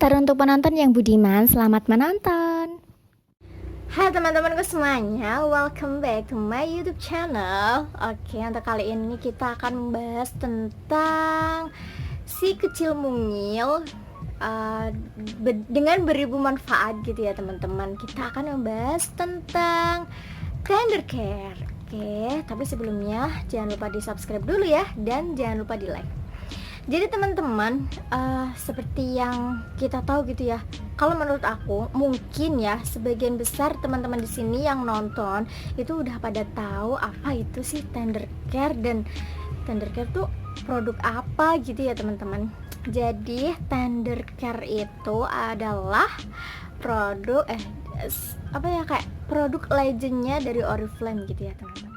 Teruntuk penonton yang budiman, selamat menonton. Hai teman-temanku semuanya, welcome back to my YouTube channel. Oke, untuk kali ini kita akan membahas tentang si kecil mungil dengan beribu manfaat gitu ya teman-teman. Kita akan membahas tentang tender care. Oke, tapi sebelumnya jangan lupa di subscribe dulu ya, dan jangan lupa di like. Jadi teman-teman, seperti yang kita tahu gitu ya. Kalau menurut aku, mungkin ya sebagian besar teman-teman di sini yang nonton itu udah pada tahu apa itu sih tender care, dan tender care tuh produk apa gitu ya teman-teman. Jadi tender care itu adalah produk kayak produk legendnya dari Oriflame gitu ya teman-teman.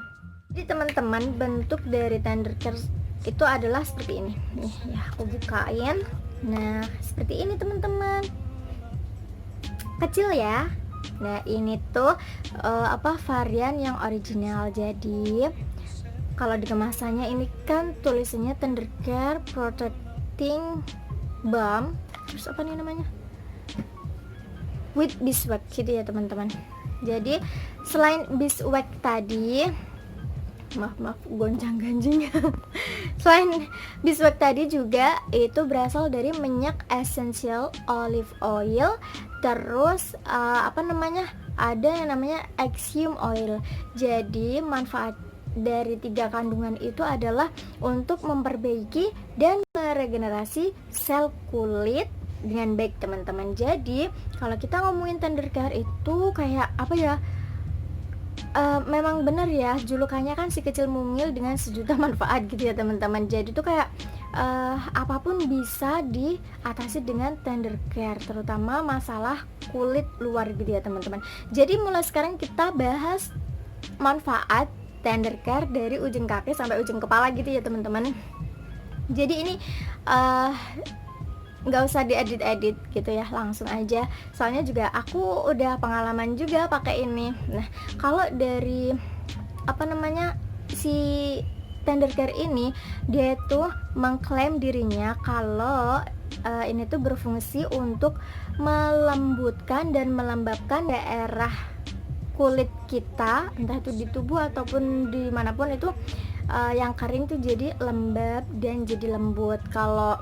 Jadi teman-teman, bentuk dari tender care itu adalah seperti ini nih ya, aku bukain. Nah seperti ini teman-teman, kecil ya. Nah ini tuh varian yang original. Jadi kalau di kemasannya ini kan tulisannya tender care protecting balm, terus apa nih namanya, with beeswax gitu ya teman-teman. Jadi selain beeswax tadi, maaf gonjang-ganjing selain beeswax tadi juga itu berasal dari minyak essential olive oil, terus ada yang namanya axium oil. Jadi manfaat dari 3 kandungan itu adalah untuk memperbaiki dan meregenerasi sel kulit dengan baik teman-teman. Jadi kalau kita ngomongin tender care itu kayak apa ya, memang benar ya, julukannya kan si kecil mungil dengan sejuta manfaat gitu ya teman-teman. Jadi tuh kayak apapun bisa diatasi dengan tender care, terutama masalah kulit luar gitu ya teman-teman. Jadi mulai sekarang kita bahas manfaat tender care dari ujung kaki sampai ujung kepala gitu ya teman-teman. Jadi ini nggak usah diedit-edit gitu ya, langsung aja, soalnya juga aku udah pengalaman juga pakai ini. Nah kalau dari si tender care ini, dia tuh mengklaim dirinya kalau ini tuh berfungsi untuk melembutkan dan melembabkan daerah kulit kita, entah itu di tubuh ataupun dimanapun itu, yang kering tuh jadi lembab dan jadi lembut. Kalau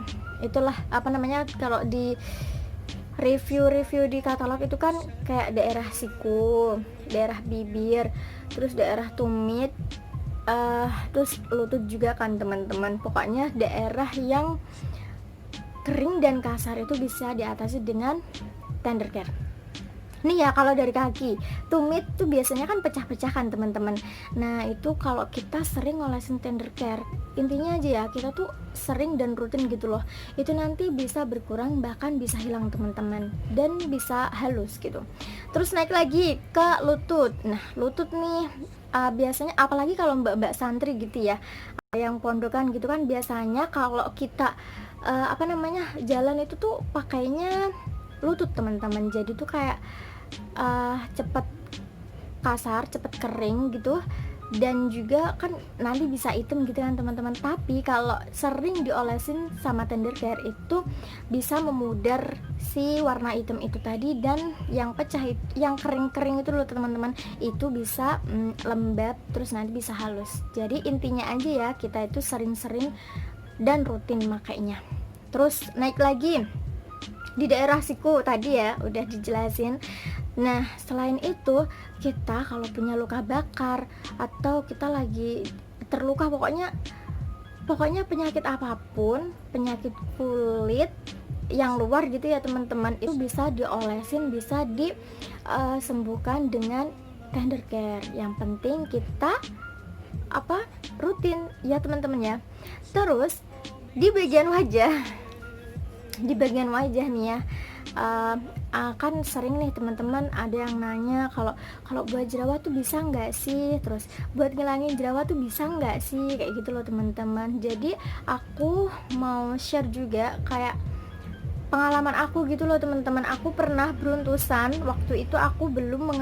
itulah kalau di review di katalog itu kan kayak daerah siku, daerah bibir, terus daerah tumit, terus lutut juga kan teman-teman. Pokoknya daerah yang kering dan kasar itu bisa diatasi dengan tender care. Nih ya, kalau dari kaki, tumit tuh biasanya kan pecah-pecah kan teman-teman. Nah itu kalau kita sering ngolesin tender care, intinya aja ya, kita tuh sering dan rutin gitu loh, itu nanti bisa berkurang, bahkan bisa hilang teman-teman, dan bisa halus gitu. Terus naik lagi ke lutut. Nah lutut nih, biasanya apalagi kalau mbak-mbak santri gitu ya, yang pondokan gitu kan, biasanya kalau kita jalan itu tuh pakainya lutut teman-teman. Jadi tuh kayak cepet kasar, cepet kering gitu, dan juga kan nanti bisa hitam gitu kan teman-teman. Tapi kalau sering diolesin sama tender care itu bisa memudar si warna hitam itu tadi, dan yang pecah yang kering-kering itu loh teman-teman, itu bisa lembab, terus nanti bisa halus. Jadi intinya aja ya, kita itu sering-sering dan rutin makainya. Terus naik lagi di daerah siku tadi ya, udah dijelasin. Nah selain itu, kita kalau punya luka bakar atau kita lagi terluka, pokoknya penyakit apapun, penyakit kulit yang luar gitu ya teman-teman, itu bisa diolesin, bisa disembuhkan dengan tender care. Yang penting kita rutin ya teman-teman ya. Terus di bagian wajah nih ya, kan sering nih teman-teman ada yang nanya kalau buat jerawat tuh bisa nggak sih, terus buat ngilangin jerawat tuh bisa nggak sih, kayak gitu loh teman-teman. Jadi aku mau share juga kayak pengalaman aku gitu loh teman-teman. Aku pernah beruntusan, waktu itu aku belum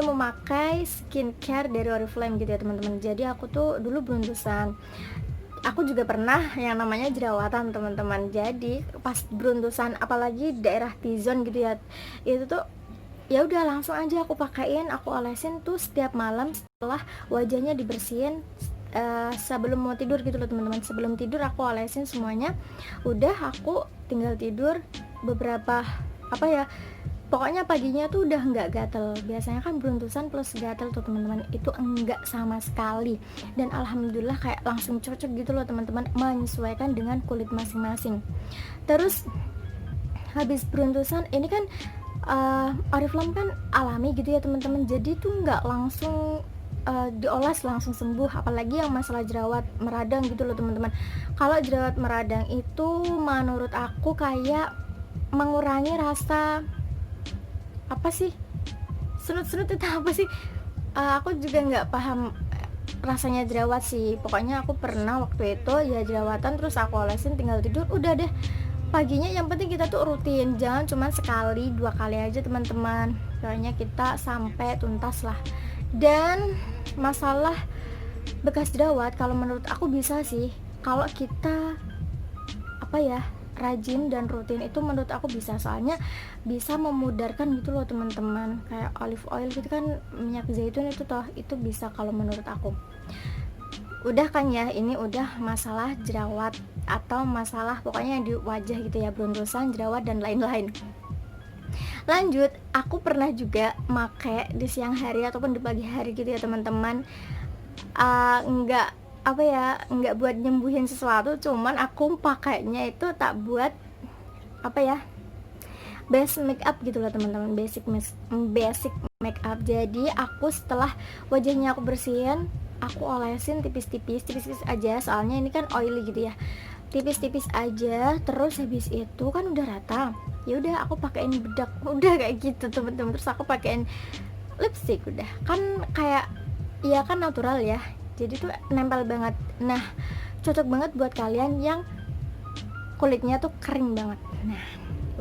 memakai skincare dari Oriflame gitu ya teman-teman. Jadi aku tuh dulu beruntusan, aku juga pernah yang namanya jerawatan teman-teman. Jadi pas beruntusan apalagi daerah T-zone gitu ya, itu tuh ya udah langsung aja aku pakein, aku olesin tuh setiap malam setelah wajahnya dibersihin, sebelum mau tidur gitu loh teman-teman. Sebelum tidur aku olesin semuanya, udah aku tinggal tidur beberapa apa ya, pokoknya paginya tuh udah nggak gatel. Biasanya kan beruntusan plus gatel tuh teman-teman, itu enggak sama sekali. Dan alhamdulillah kayak langsung cocok gitu loh teman-teman, menyesuaikan dengan kulit masing-masing. Terus habis beruntusan ini kan Oriflame kan alami gitu ya teman-teman, jadi tuh nggak langsung dioles langsung sembuh, apalagi yang masalah jerawat meradang gitu loh teman-teman. Kalau jerawat meradang itu menurut aku kayak mengurangi rasa apa sih, senut-senut itu apa sih, aku juga nggak paham rasanya jerawat sih. Pokoknya aku pernah waktu itu ya jerawatan, terus aku olesin tinggal tidur udah deh. Paginya yang penting kita tuh rutin, jangan cuma sekali 2 kali aja teman-teman, pokoknya kita sampai tuntas lah. Dan masalah bekas jerawat kalau menurut aku bisa sih kalau kita apa ya, rajin dan rutin, itu menurut aku bisa. Soalnya bisa memudarkan gitu loh teman-teman, kayak olive oil gitu kan, minyak zaitun itu toh, itu bisa kalau menurut aku. Udah kan ya, ini udah masalah jerawat atau masalah pokoknya yang di wajah gitu ya, beruntusan, jerawat dan lain-lain. Lanjut, aku pernah juga make di siang hari ataupun di pagi hari gitu ya teman-teman. Enggak apa ya, enggak buat nyembuhin sesuatu, cuman aku pakainya itu tak buat apa ya, basic make up gitu loh teman-teman, basic make up. Jadi aku setelah wajahnya aku bersihin, aku olesin tipis-tipis aja, soalnya ini kan oily gitu ya, tipis-tipis aja. Terus habis itu kan udah rata, ya udah aku pakein bedak, udah kayak gitu teman-teman. Terus aku pakein lipstick, udah kan kayak ya kan natural ya, jadi tuh nempel banget. Nah cocok banget buat kalian yang kulitnya tuh kering banget. Nah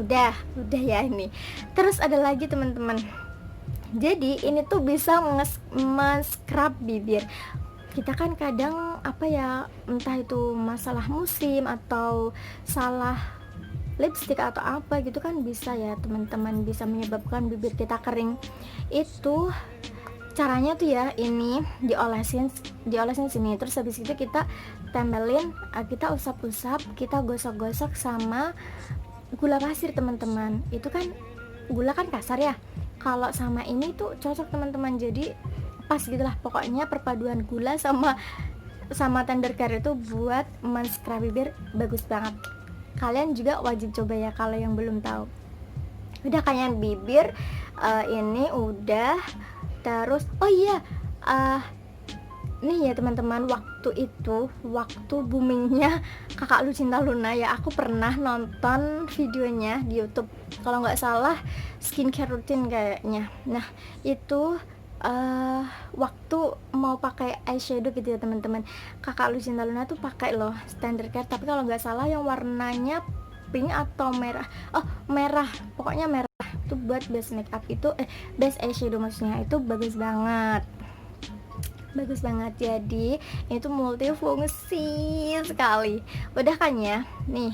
udah ya ini. Terus ada lagi teman-teman, jadi ini tuh bisa men-scrub bibir. Kita kan kadang apa ya, entah itu masalah musim atau salah lipstick atau apa gitu kan, bisa ya teman-teman, bisa menyebabkan bibir kita kering. Itu caranya tuh ya, ini diolesin sini, terus habis itu kita tempelin, kita usap-usap, kita gosok-gosok sama gula pasir teman-teman. Itu kan gula kan kasar ya, kalau sama ini tuh cocok teman-teman, jadi pas gitulah pokoknya perpaduan gula sama tender care itu buat men-scrub bibir bagus banget. Kalian juga wajib coba ya kalau yang belum tahu. Udah kayak bibir ini udah. Terus oh iya, nih ya teman-teman, waktu boomingnya Kakak Lucinta Luna ya, aku pernah nonton videonya di YouTube kalau nggak salah, skincare routine kayaknya. Nah itu waktu mau pakai eyeshadow gitu ya teman-teman, Kakak Lucinta Luna tuh pakai loh Standard Care, tapi kalau nggak salah yang warnanya pink atau merah, merah, pokoknya merah. Itu buat base makeup itu base eyeshadow maksudnya, itu bagus banget. Jadi itu multifungsi sekali. Udah kan ya. Nih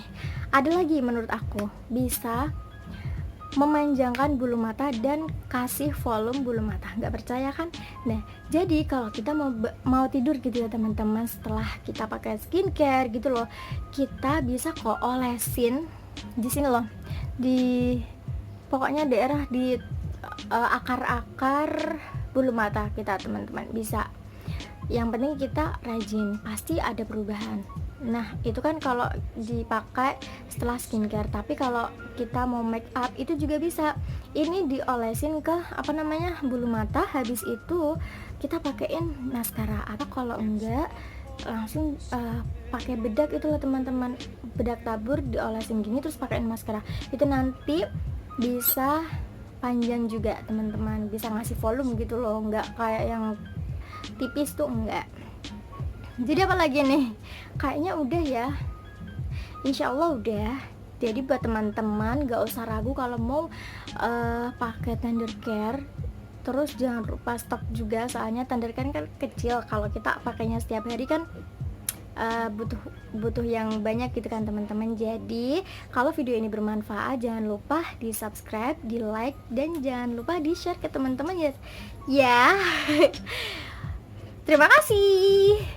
ada lagi menurut aku bisa memanjangkan bulu mata dan kasih volume bulu mata. Nggak percaya kan? Nah jadi kalau kita mau tidur gitu ya teman-teman, setelah kita pakai skincare gitu loh, kita bisa kok olesin di sini loh, di pokoknya daerah di akar-akar bulu mata kita teman-teman, bisa. Yang penting kita rajin, pasti ada perubahan. Nah itu kan kalau dipakai setelah skincare, tapi kalau kita mau make up itu juga bisa. Ini diolesin ke apa namanya, bulu mata, habis itu kita pakein maskara, atau kalau enggak langsung pakai bedak itu loh teman-teman, bedak tabur diolesin gini terus pakein maskara. Itu nanti bisa panjang juga teman-teman, bisa ngasih volume gitu loh, nggak kayak yang tipis tuh enggak. Jadi apa lagi nih, kayaknya udah ya, insya Allah udah. Jadi buat teman-teman gak usah ragu kalau mau pakai tender care. Terus jangan lupa stok juga, soalnya tender care kan kecil, kalau kita pakainya setiap hari kan butuh yang banyak gitu kan teman-teman. Jadi kalau video ini bermanfaat, jangan lupa di subscribe, di like, dan jangan lupa di share ke teman-teman ya. Terima kasih.